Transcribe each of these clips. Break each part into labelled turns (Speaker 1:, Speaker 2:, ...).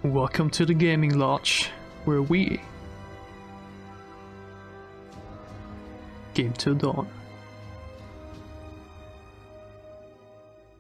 Speaker 1: Welcome to the Gaming Lodge, where we game till dawn.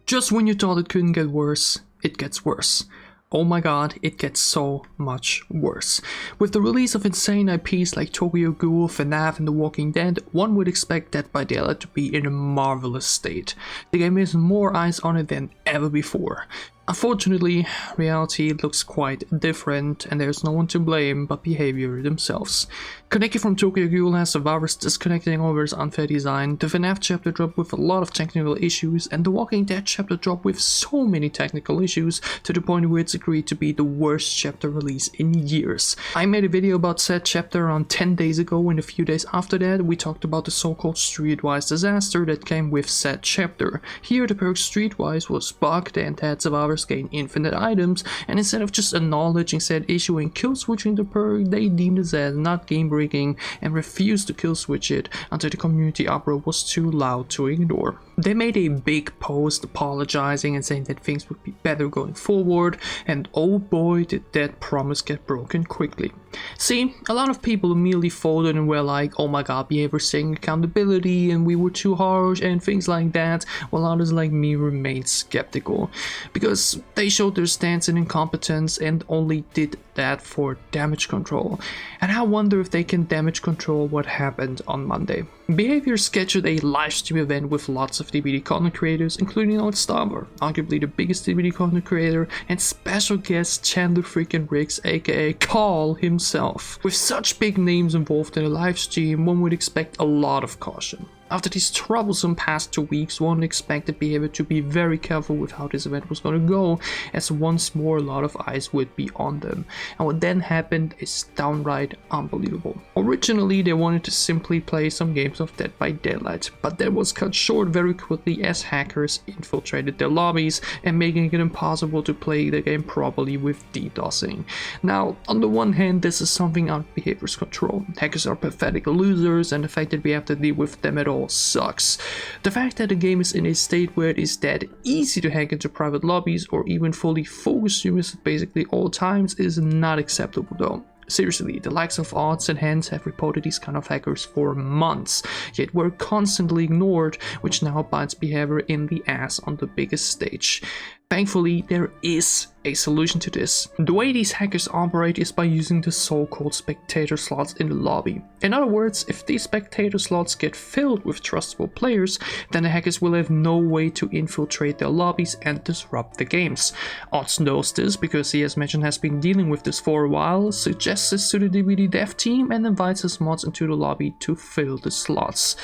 Speaker 1: Just when you thought it couldn't get worse, it gets worse. Oh my god, it gets so much worse. With the release of insane IPs like Tokyo Ghoul, FNAF and The Walking Dead, one would expect Dead by Daylight to be in a marvelous state. The game has more eyes on it than ever before. Unfortunately, reality looks quite different, and there's no one to blame but BeHaViouR themselves. Connected from Tokyo Ghoul has survivors disconnecting over its unfair design, the FNAF chapter dropped with a lot of technical issues, and The Walking Dead chapter dropped with so many technical issues to the point where it's agreed to be the worst chapter release in years. I made a video about said chapter around 10 days ago, and a few days after that we talked about the so-called Streetwise disaster that came with said chapter. Here the perk Streetwise was bugged and had survivors gain infinite items, and instead of just acknowledging said issue and kill switching the perk, they deemed it as not game breaking and refused to kill switch it until the community uproar was too loud to ignore. They made a big post apologizing and saying that things would be better going forward, and oh boy did that promise get broken quickly. See, a lot of people immediately folded and were like, oh my god, BeHaViouR saying accountability and we were too harsh and things like that, while others like me remained skeptical, because they showed their stance in incompetence and only did that for damage control. And I wonder if they can damage control what happened on Monday. BeHaViouR scheduled a livestream event with lots of TWD content creators, including Otzdarva, arguably the biggest TWD content creator, and special guest Chandler freaking Riggs aka Carl himself. With such big names involved in a livestream, one would expect a lot of caution. After these troublesome past 2 weeks, one expected BeHaViouR to be very careful with how this event was going to go, as once more a lot of eyes would be on them. And what then happened is downright unbelievable. Originally they wanted to simply play some games of Dead by Daylight, but that was cut short very quickly as hackers infiltrated their lobbies and making it impossible to play the game properly with DDoSing. Now, on the one hand, this is something out of BeHaViouR's control. Hackers are pathetic losers, and the fact that we have to deal with them at all sucks. The fact that the game is in a state where it is that easy to hack into private lobbies or even fully focus streamers at basically all times is not acceptable though. Seriously, the likes of Odds and Hands have reported these kind of hackers for months, yet were constantly ignored, which now bites BeHaViouR in the ass on the biggest stage. Thankfully, there is a solution to this. The way these hackers operate is by using the so-called spectator slots in the lobby. In other words, if these spectator slots get filled with trustable players, then the hackers will have no way to infiltrate their lobbies and disrupt the games. Odds knows this because he, as mentioned, has been dealing with this for a while, suggests this to the TWD dev team and invites his mods into the lobby to fill the slots.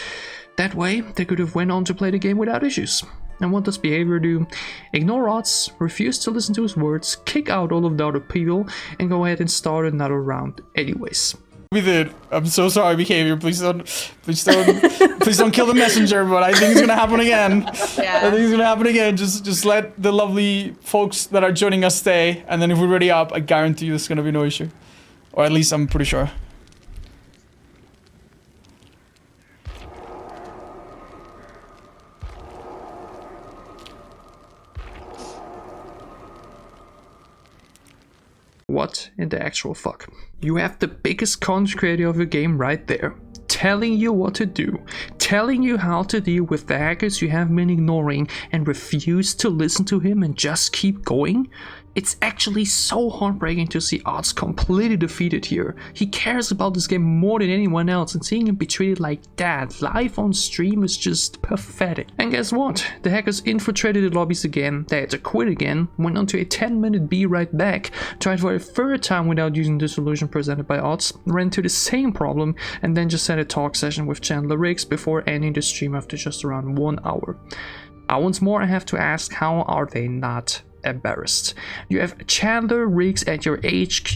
Speaker 1: That way, they could have went on to play the game without issues. And what does BeHaViouR do? Ignore Odds, refuse to listen to his words, kick out all of the other people, and go ahead and start another round anyways.
Speaker 2: We did. I'm so sorry, BeHaViouR. Please don't kill the messenger. But I think it's gonna happen again. Yeah. I think it's gonna happen again. Just let the lovely folks that are joining us stay, and then if we're ready up, I guarantee you there's gonna be no issue, or at least I'm pretty sure.
Speaker 1: What in the actual fuck? You have the biggest content creator of your game right there, telling you what to do, telling you how to deal with the hackers you have been ignoring, and refuse to listen to him and just keep going? It's actually so heartbreaking to see Odds completely defeated here. He cares about this game more than anyone else, and seeing him be treated like that live on stream is just pathetic. And guess what? The hackers infiltrated the lobbies again, they had to quit again, went on to a 10-minute be right back, tried for a third time without using the solution presented by Odds, ran into the same problem, and then just had a talk session with Chandler Riggs before ending the stream after just around 1 hour. Once more I have to ask, how are they not embarrassed? You have Chandler Riggs at your HQ,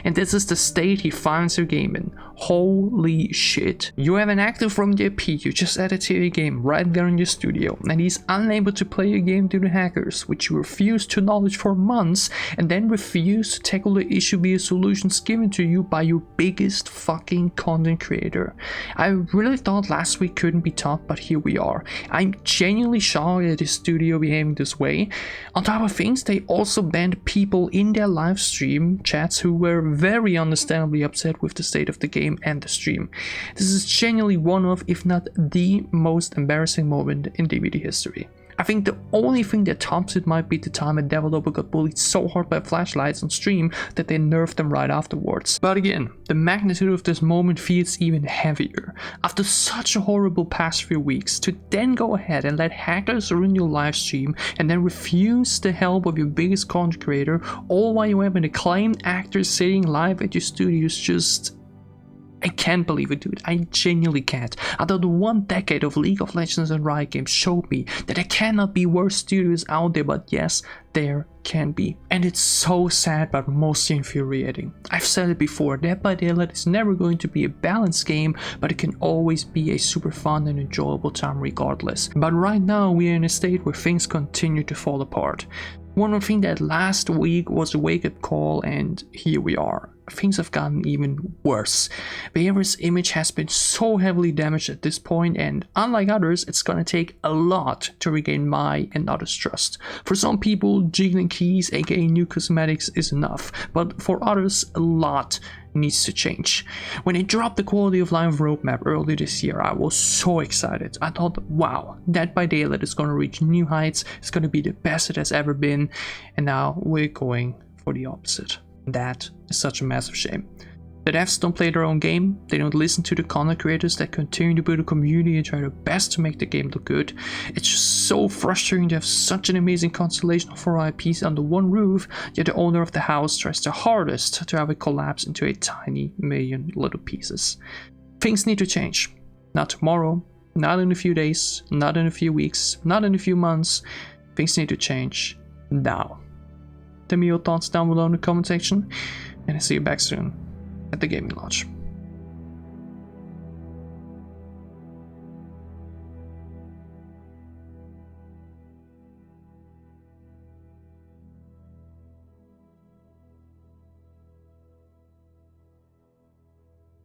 Speaker 1: and this is the state he finds your game in. Holy shit. You have an active from the IP you just added to your game right there in your studio, and he's unable to play your game due to hackers, which you refuse to acknowledge for months, and then refuse to tackle the issue via solutions given to you by your biggest fucking content creator. I really thought last week couldn't be tough, but here we are. I'm genuinely shocked at his studio behaving this way. On top of things, things, they also banned people in their live stream chats who were very understandably upset with the state of the game and the stream. This is genuinely one of, if not the most embarrassing moment in DVD history. I think the only thing that tops it might be the time a developer got bullied so hard by flashlights on stream that they nerfed them right afterwards. But again, the magnitude of this moment feels even heavier. After such a horrible past few weeks, to then go ahead and let hackers ruin your live stream and then refuse the help of your biggest content creator, all while you have an acclaimed actor sitting live at your studios, just... I can't believe it, dude. I genuinely can't. Although the 1 decade of League of Legends and Riot games showed me that there cannot be worse studios out there, but yes, there can be. And it's so sad, but mostly infuriating. I've said it before, Dead by Daylight is never going to be a balanced game, but it can always be a super fun and enjoyable time regardless. But right now, we are in a state where things continue to fall apart. One thing that last week was a wake-up call, and here we are. Things have gotten even worse. BeHaViouR's image has been so heavily damaged at this point, and unlike others, it's gonna take a lot to regain my and others' trust. For some people, jiggling keys, aka new cosmetics, is enough, but for others, a lot needs to change. When they dropped the quality of life roadmap earlier this year, I was so excited. I thought, wow, Dead by Daylight is gonna reach new heights, it's gonna be the best it has ever been, and now we're going for the opposite. That is such a massive shame. The devs don't play their own game, they don't listen to the content creators that continue to build a community and try their best to make the game look good. It's just so frustrating to have such an amazing constellation of 4 IPs under one roof, yet the owner of the house tries their hardest to have it collapse into a tiny million little pieces. Things need to change. Not tomorrow, not in a few days, not in a few weeks, not in a few months. Things need to change now. Tell me your thoughts down below in the comment section, and I'll see you back soon at the gaming lodge.